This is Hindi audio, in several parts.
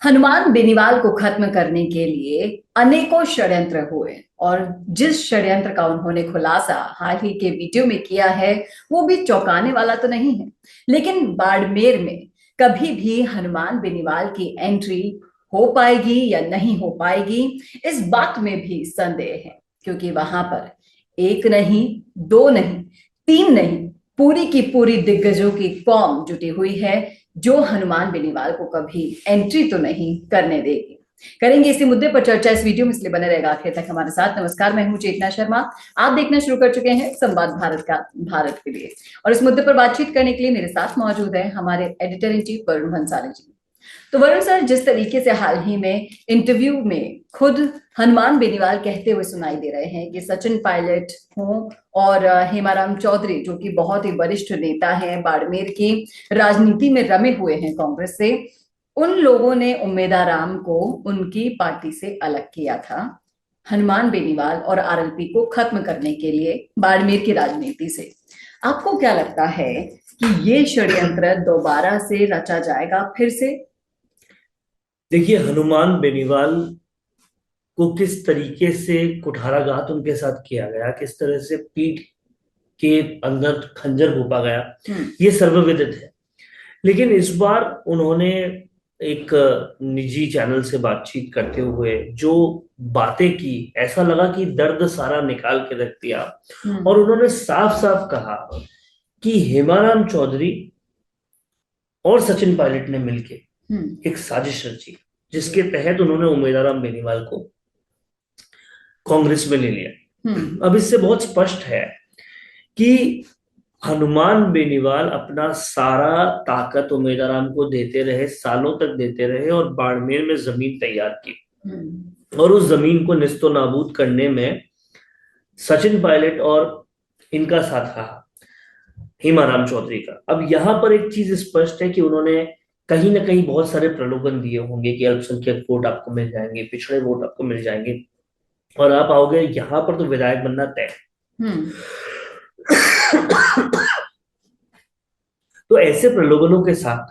हनुमान बेनीवाल को खत्म करने के लिए अनेकों षड्यंत्र हुए और जिस षड्यंत्र का उन्होंने खुलासा हाल ही के वीडियो में किया है वो भी चौंकाने वाला तो नहीं है। लेकिन बाड़मेर में कभी भी हनुमान बेनीवाल की एंट्री हो पाएगी या नहीं हो पाएगी, इस बात में भी संदेह है। क्योंकि वहां पर एक नहीं, दो नहीं, तीन नहीं, पूरी की पूरी दिग्गजों की कौम जुटी हुई है जो हनुमान बेनीवाल को कभी एंट्री तो नहीं करने देगी। करेंगे इसी मुद्दे पर चर्चा इस वीडियो में, इसलिए बने रहेगा आखिर तक हमारे साथ। नमस्कार, मैं हूं चेतना शर्मा। आप देखना शुरू कर चुके हैं संवाद भारत का, भारत के लिए। और इस मुद्दे पर बातचीत करने के लिए मेरे साथ मौजूद है हमारे editor in chief Varun Bhansali ji. तो वरुण सर, जिस तरीके से हाल ही में इंटरव्यू में खुद हनुमान बेनीवाल कहते हुए सुनाई दे रहे हैं कि सचिन पायलट हों और हेमाराम चौधरी, जो कि बहुत ही वरिष्ठ नेता हैं, बाड़मेर की राजनीति में रमे हुए हैं कांग्रेस से, उन लोगों ने उम्मेदाराम को उनकी पार्टी से अलग किया था हनुमान बेनीवाल और आरएलपी को खत्म करने के लिए बाड़मेर की राजनीति से। आपको क्या लगता है कि ये षड्यंत्र दोबारा से रचा जाएगा फिर से? देखिए, हनुमान बेनीवाल को किस तरीके से कुठाराघात उनके साथ किया गया, किस तरह से पीठ के अंदर खंजर घोंपा गया, ये सर्वविदित है। लेकिन इस बार उन्होंने एक निजी चैनल से बातचीत करते हुए जो बातें की, ऐसा लगा कि दर्द सारा निकाल के रख दिया। और उन्होंने साफ साफ कहा कि हेमाराम चौधरी और सचिन पायलट ने मिलके एक साजिश रची, जिसके तहत उन्होंने उम्मीदवार बेनीवाल को कांग्रेस में ले लिया। अब इससे बहुत स्पष्ट है कि हनुमान बेनीवाल अपना सारा ताकत उम्मीदवार को देते रहे, सालों तक देते रहे, और बाड़मेर में जमीन तैयार की। और उस जमीन को निस्तो नाबूद करने में सचिन पायलट और इनका साथ रहा, हेमाराम चौधरी का। अब यहां पर एक चीज स्पष्ट है कि उन्होंने कहीं ना कहीं बहुत सारे प्रलोभन दिए होंगे कि अल्पसंख्यक वोट आपको मिल जाएंगे, पिछड़े वोट आपको मिल जाएंगे, और आप आओगे यहां पर तो विधायक बनना तय। तो ऐसे प्रलोभनों के साथ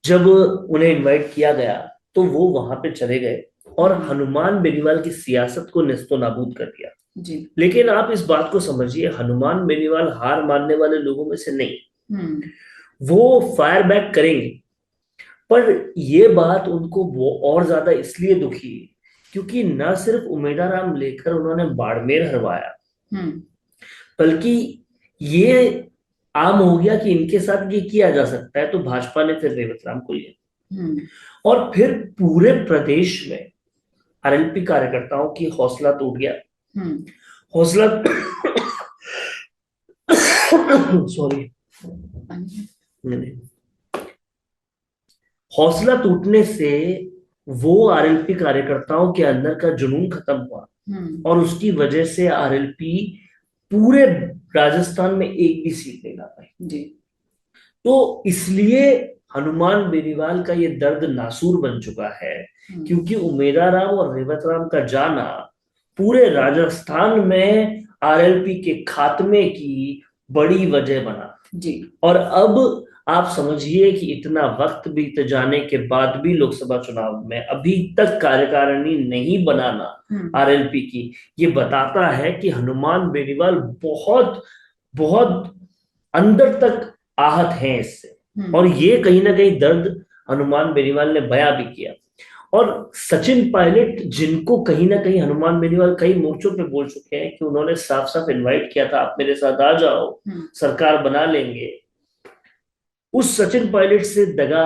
जब उन्हें इनवाइट किया गया तो वो वहां पे चले गए और हनुमान बेनीवाल की सियासत को निस्तो नाबूद कर दिया जी। लेकिन आप इस बात को समझिए, हनुमान बेनीवाल हार मानने वाले लोगों में से नहीं, वो फायर बैक करेंगे। पर ये बात उनको वो और ज्यादा इसलिए दुखी क्योंकि न सिर्फ उम्मीदवार लेकर उन्होंने बाड़मेर हरवाया, बल्कि ये आम हो गया कि इनके साथ ये किया जा सकता है, तो भाजपा ने फिर रेवत राम को लिया। और फिर पूरे प्रदेश में आरएलपी कार्यकर्ताओं की हौसला टूट गया। हौसला सॉरी हौसला टूटने से वो आरएलपी कार्यकर्ताओं के अंदर का जुनून खत्म हुआ, और उसकी वजह से आरएलपी पूरे राजस्थान में एक भी सीट नहीं ला पाई जी। तो इसलिए हनुमान बेनीवाल का ये दर्द नासूर बन चुका है, क्योंकि उमेदा राव और रेवत राम का जाना पूरे राजस्थान में आरएलपी के खात्मे की बड़ी वजह बना जी। और अब आप समझिए कि इतना वक्त बीत जाने के बाद भी लोकसभा चुनाव में अभी तक कार्यकारिणी नहीं बनाना आरएलपी की, ये बताता है कि हनुमान बेनीवाल बहुत बहुत अंदर तक आहत हैं इससे। और ये कहीं ना कहीं दर्द हनुमान बेनीवाल ने बयां भी किया। और सचिन पायलट, जिनको कहीं ना कहीं हनुमान बेनीवाल कई मोर्चों पे बोल चुके हैं कि उन्होंने साफ साफ इनवाइट किया था, आप मेरे साथ आ जाओ, सरकार बना लेंगे, उस सचिन पायलट से दगा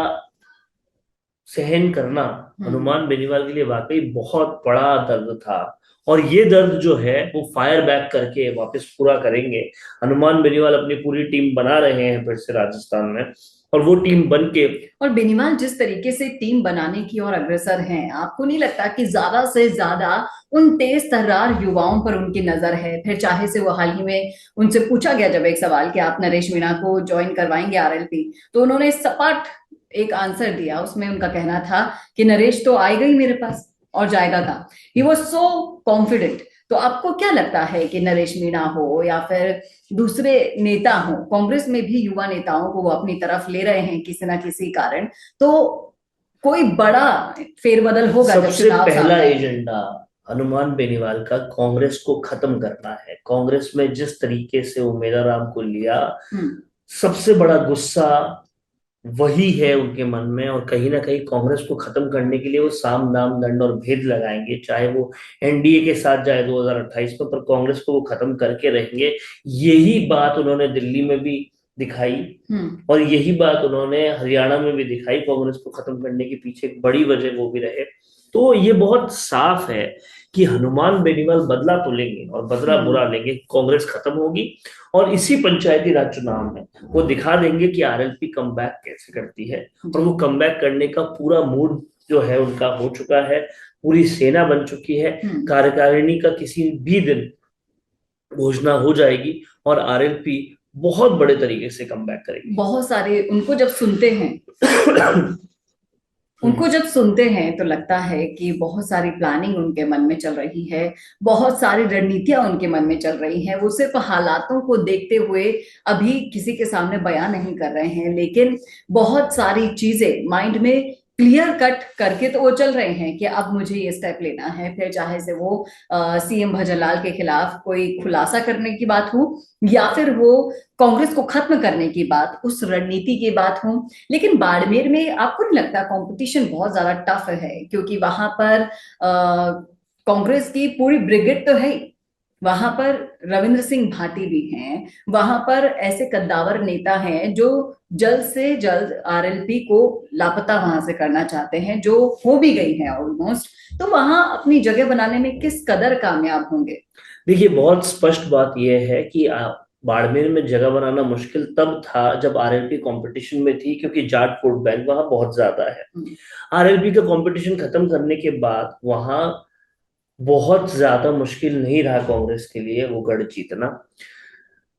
सहन करना हनुमान बेनीवाल के लिए वाकई बहुत बड़ा दर्द था। और ये दर्द जो है वो फायर बैक करके वापस पूरा करेंगे। हनुमान बेनीवाल अपनी पूरी टीम बना रहे हैं फिर से राजस्थान में, और वो टीम बन के, और बेनीवाल जिस तरीके से टीम बनाने की ओर अग्रसर हैं, आपको नहीं लगता कि ज्यादा से ज्यादा उन तेज तर्रार युवाओं पर उनकी नजर है? फिर चाहे से वो हाल ही में उनसे पूछा गया जब एक सवाल कि आप नरेश मीणा को ज्वाइन करवाएंगे आरएलपी, तो उन्होंने सपाट एक आंसर दिया। उसमें उनका कहना था कि नरेश तो आएगा ही मेरे पास और जाएगा था। He was so confident. तो आपको क्या लगता है कि नरेश मीणा हो या फिर दूसरे नेता हो, कांग्रेस में भी युवा नेताओं को वो अपनी तरफ ले रहे हैं किसी ना किसी कारण, तो कोई बड़ा फेरबदल होगा जब सबसे चुनाव पहला सामने एजेंडा हनुमान बेनीवाल का कांग्रेस को खत्म करना है। कांग्रेस में जिस तरीके से उमेदवार राम को लिया, सबसे बड़ा गुस्सा वही है उनके मन में, और कहीं ना कहीं कांग्रेस को खत्म करने के लिए वो साम दाम दंड और भेद लगाएंगे, चाहे वो एनडीए के साथ जाए 2028 में, पर कांग्रेस को वो खत्म करके रहेंगे। यही बात उन्होंने दिल्ली में भी दिखाई और यही बात उन्होंने हरियाणा में भी दिखाई। कांग्रेस को खत्म करने के पीछे एक बड़ी वजह वो भी रहे। तो ये बहुत साफ है कि हनुमान बेनीवाल बदला तो लेंगे और बदला बुरा लेंगे, कांग्रेस खत्म होगी और इसी पंचायती राज चुनाव में वो दिखा देंगे कि आरएलपी कमबैक कैसे करती है। और वो कमबैक करने का पूरा मूड जो है उनका हो चुका है, पूरी सेना बन चुकी है। कार्यकारिणी का किसी भी दिन घोषणा हो जाएगी और आरएलपी बहुत बड़े तरीके से कमबैक करेगी। बहुत सारे उनको जब सुनते हैं तो लगता है कि बहुत सारी प्लानिंग उनके मन में चल रही है, बहुत सारी रणनीतियां उनके मन में चल रही हैं। वो सिर्फ हालातों को देखते हुए अभी किसी के सामने बयान नहीं कर रहे हैं, लेकिन बहुत सारी चीजें माइंड में क्लियर कट करके तो वो चल रहे हैं कि अब मुझे ये स्टेप लेना है। फिर चाहे से वो सीएम भजनलाल के खिलाफ कोई खुलासा करने की बात हो या फिर वो कांग्रेस को खत्म करने की बात, उस रणनीति की बात हो। लेकिन बाड़मेर में आपको नहीं लगता कंपटीशन बहुत ज्यादा टफ है? क्योंकि वहां पर कांग्रेस की पूरी ब्रिगेड तो है, वहां पर रविंद्र सिंह भाटी भी हैं, वहां पर ऐसे कद्दावर नेता हैं जो जल्द से जल्द आरएलपी को लापता वहां से करना चाहते हैं, जो हो भी गई है ऑलमोस्ट। तो वहां अपनी जगह बनाने में किस कदर कामयाब होंगे? देखिए, बहुत स्पष्ट बात यह है कि बाड़मेर में जगह बनाना मुश्किल तब था जब आरएलपी कंपटीशन में थी, क्योंकि जाट वोट बैंक वहां बहुत ज्यादा है। आरएलपी का कंपटीशन खत्म करने के बाद वहां बहुत ज्यादा मुश्किल नहीं रहा कांग्रेस के लिए वो गढ़ जीतना।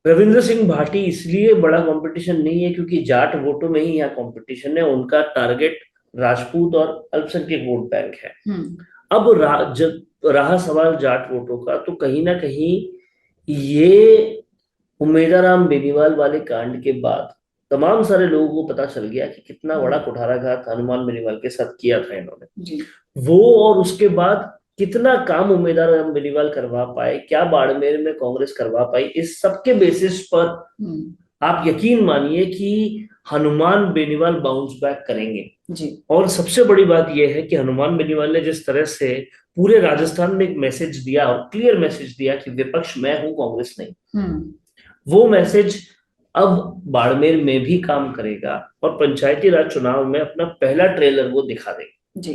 रविंद्र सिंह भाटी इसलिए बड़ा कंपटीशन नहीं है क्योंकि जाट वोटों में ही यहाँ कंपटीशन है, उनका टारगेट राजपूत और अल्पसंख्यक वोट बैंक है। अब जब रहा सवाल जाट वोटों का, तो कहीं ना कहीं ये उमेदवार राम बेनीवाल वाले कांड के बाद तमाम सारे लोगों को पता चल गया कि कितना बड़ा कुठाराघात हनुमान बेनीवाल के साथ किया था इन्होंने वो, और उसके बाद कितना काम उम्मीदवार राम बेनीवाल करवा पाए, क्या बाड़मेर में कांग्रेस करवा पाई, इस सब के बेसिस पर आप यकीन मानिए कि हनुमान बेनीवाल बाउंस बैक करेंगे जी। और सबसे बड़ी बात यह है कि हनुमान बेनीवाल ने जिस तरह से पूरे राजस्थान में एक मैसेज दिया और क्लियर मैसेज दिया कि विपक्ष मैं हूं, कांग्रेस नहीं, वो मैसेज अब बाड़मेर में भी काम करेगा और पंचायती राज चुनाव में अपना पहला ट्रेलर वो दिखा देगा जी।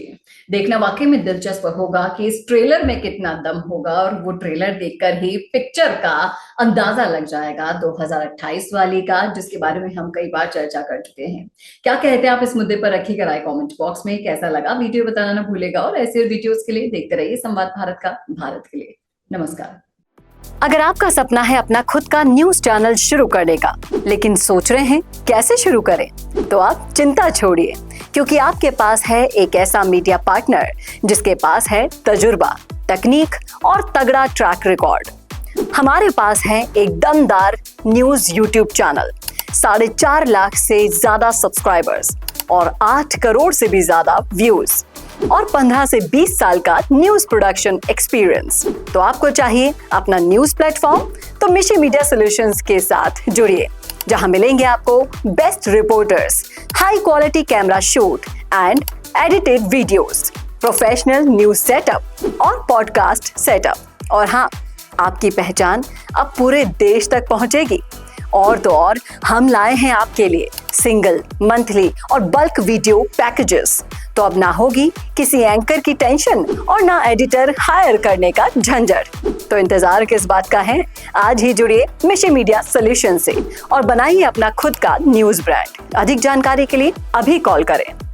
देखना वाकई में दिलचस्प होगा कि इस ट्रेलर में कितना दम होगा, और वो ट्रेलर देखकर ही पिक्चर का अंदाजा लग जाएगा 2028 वाली का, जिसके बारे में हम कई बार चर्चा कर चुके हैं। क्या कहते हैं आप इस मुद्दे पर? रखिएगा राय कमेंट बॉक्स में। कैसा लगा वीडियो बताना ना भूलेगा, और ऐसे वीडियोस के लिए देखते रहिए संवाद भारत का, भारत के लिए। नमस्कार। अगर आपका सपना है अपना खुद का न्यूज चैनल शुरू करने का, लेकिन सोच रहे हैं कैसे शुरू करें, तो आप चिंता छोड़िए, क्योंकि आपके पास है एक ऐसा मीडिया पार्टनर जिसके पास है तजुर्बा, तकनीक और तगड़ा ट्रैक रिकॉर्ड। हमारे पास है एक दमदार न्यूज यूट्यूब चैनल, 4.5 लाख से ज्यादा सब्सक्राइबर्स और 8 करोड़ से भी ज्यादा व्यूज, और 15 से 20 साल का न्यूज प्रोडक्शन एक्सपीरियंस। तो आपको चाहिए अपना न्यूज प्लेटफॉर्म, तो मिशी मीडिया सॉल्यूशंस के साथ जुड़िए, जहां मिलेंगे आपको best reporters, high quality camera shoot and edited videos, professional news setup और पॉडकास्ट सेटअप। और हाँ, आपकी पहचान अब पूरे देश तक पहुंचेगी। और तो और, हम लाए हैं आपके लिए सिंगल, मंथली और बल्क वीडियो पैकेजेस। तो अब ना होगी किसी एंकर की टेंशन और ना एडिटर हायर करने का झंझट। तो इंतजार किस बात का है? आज ही जुड़िए मिशी मीडिया सॉल्यूशन से और बनाइए अपना खुद का न्यूज ब्रांड। अधिक जानकारी के लिए अभी कॉल करें।